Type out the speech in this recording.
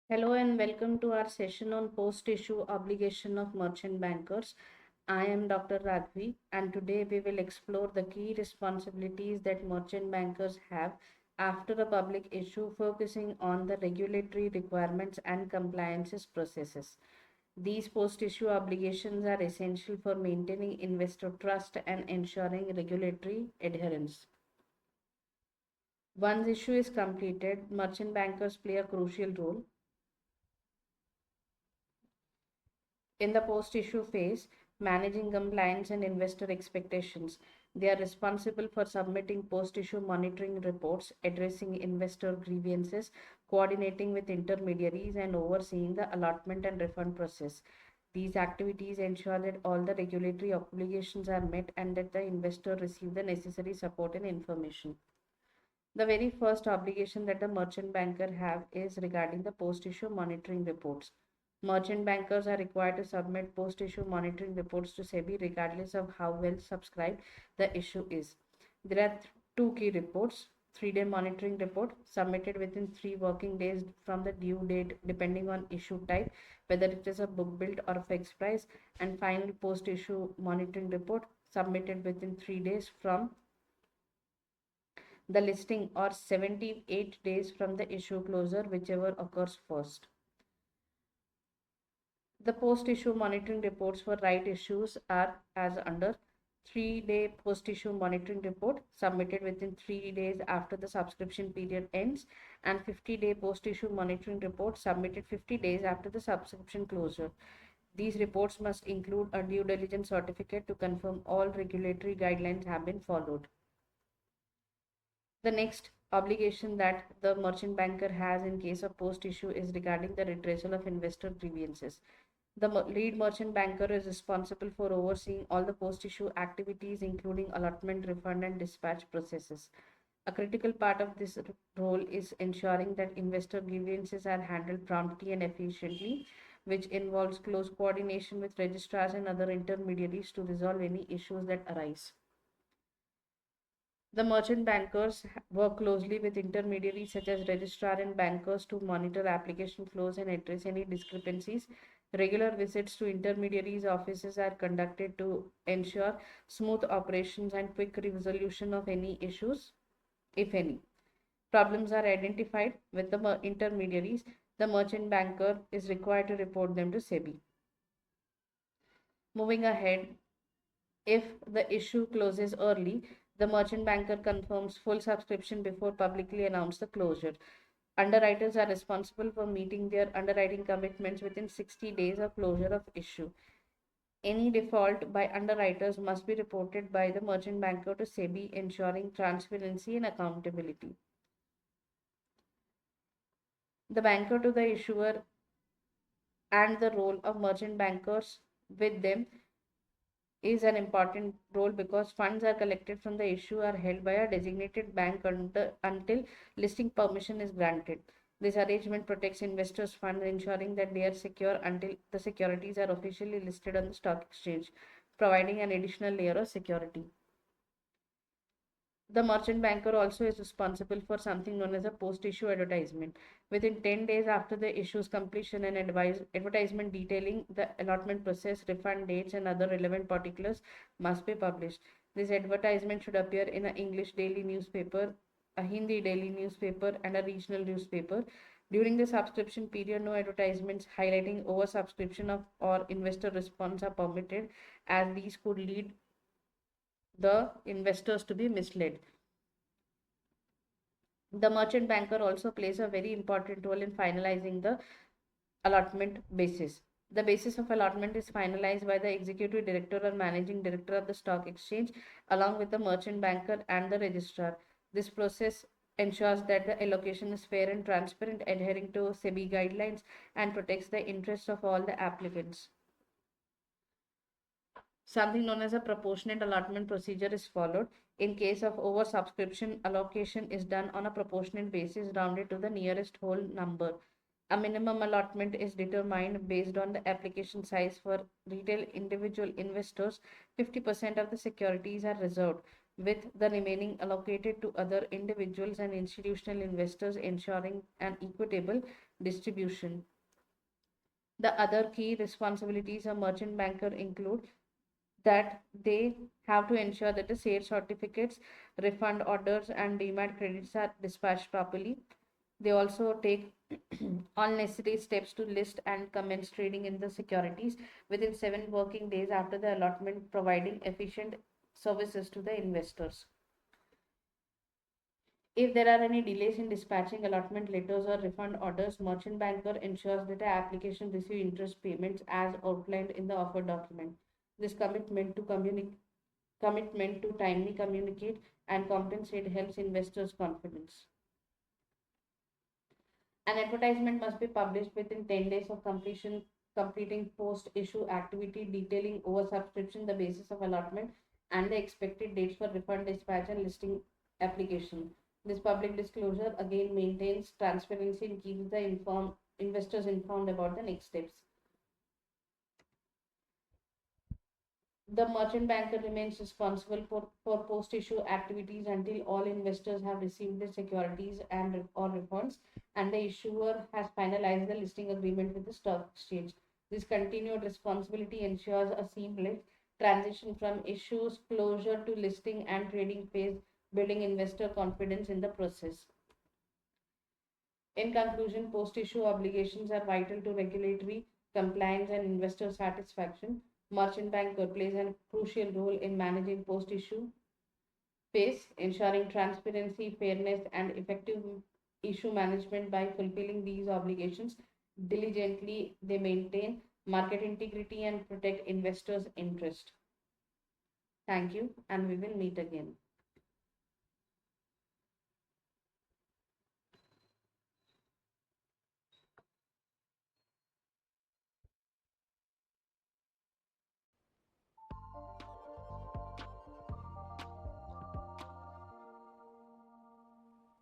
Hello and welcome to our session on post-issue obligation of merchant bankers. I am Dr. Radhvi and today we will explore the key responsibilities that merchant bankers have after a public issue, focusing on the regulatory requirements and compliances processes. These post-issue obligations are essential for maintaining investor trust and ensuring regulatory adherence. Once issue is completed, merchant bankers play a crucial role in the post-issue phase, managing compliance and investor expectations. They are responsible for submitting post-issue monitoring reports, addressing investor grievances, coordinating with intermediaries, and overseeing the allotment and refund process. These activities ensure that all the regulatory obligations are met and that the investor receive the necessary support and information. The very first obligation that a merchant banker have is regarding the post-issue monitoring reports. Merchant bankers are required to submit post-issue monitoring reports to SEBI regardless of how well subscribed the issue is. There are two key reports: 3-day monitoring report submitted within 3 working days from the due date depending on issue type, whether it is a book build or a fixed price, and final post-issue monitoring report submitted within 3 days from the listing or 78 days from the issue closure, whichever occurs first. The post-issue monitoring reports for right issues are as under: 3-day post-issue monitoring report submitted within 3 days after the subscription period ends, and 50-day post-issue monitoring report submitted 50 days after the subscription closure. These reports must include a due diligence certificate to confirm all regulatory guidelines have been followed. The next obligation that the merchant banker has in case of post issue is regarding the redressal of investor grievances. The lead merchant banker is responsible for overseeing all the post issue activities, including allotment, refund, and dispatch processes. A critical part of this role is ensuring that investor grievances are handled promptly and efficiently, which involves close coordination with registrars and other intermediaries to resolve any issues that arise. The merchant bankers work closely with intermediaries such as registrar and bankers to monitor application flows and address any discrepancies. Regular visits to intermediaries' offices are conducted to ensure smooth operations and quick resolution of any issues, if any. Problems are identified with the intermediaries. The merchant banker is required to report them to SEBI. Moving ahead, if the issue closes early, the merchant banker confirms full subscription before publicly announce the closure. Underwriters are responsible for meeting their underwriting commitments within 60 days of closure of issue. Any default by underwriters must be reported by the merchant banker to SEBI, ensuring transparency and accountability. The banker to the issuer and the role of merchant bankers with them is an important role because funds are collected from the issue are held by a designated bank until listing permission is granted. This arrangement protects investors' funds, ensuring that they are secure until the securities are officially listed on the stock exchange, providing an additional layer of security. The merchant banker also is responsible for something known as a post-issue advertisement. Within 10 days after the issue's completion, an advertisement detailing the allotment process, refund dates, and other relevant particulars must be published. This advertisement should appear in an English daily newspaper, a Hindi daily newspaper, and a regional newspaper. During the subscription period, no advertisements highlighting oversubscription of or investor response are permitted, as these could lead the investors to be misled. The merchant banker also plays a very important role in finalizing the allotment basis. The basis of allotment is finalized by the executive director or managing director of the stock exchange along with the merchant banker and the registrar. This process ensures that the allocation is fair and transparent, adhering to SEBI guidelines, and protects the interests of all the applicants. Something known as a proportionate allotment procedure is followed. In case of oversubscription, allocation is done on a proportionate basis rounded to the nearest whole number. A minimum allotment is determined based on the application size. For retail individual investors, 50% of the securities are reserved, with the remaining allocated to other individuals and institutional investors, ensuring an equitable distribution. The other key responsibilities of merchant banker include that they have to ensure that the sale certificates, refund orders, and demat credits are dispatched properly. They also take all necessary steps to list and commence trading in the securities within 7 working days after the allotment, providing efficient services to the investors. If there are any delays in dispatching allotment letters or refund orders, merchant banker ensures that the application receive interest payments as outlined in the offer document. This commitment to timely communicate and compensate helps investors' confidence. An advertisement must be published within 10 days of completing post-issue activity detailing oversubscription, the basis of allotment, and the expected dates for refund dispatch and listing application. This public disclosure again maintains transparency and keeps the investors informed about the next steps. The merchant banker remains responsible for post-issue activities until all investors have received their securities and or refunds and the issuer has finalized the listing agreement with the stock exchange. This continued responsibility ensures a seamless transition from issues closure to listing and trading phase, building investor confidence in the process. In conclusion, post-issue obligations are vital to regulatory compliance and investor satisfaction. Merchant banker plays a crucial role in managing post-issue phase, ensuring transparency, fairness, and effective issue management. By fulfilling these obligations diligently, they maintain market integrity and protect investors' interest. Thank you, and we will meet again.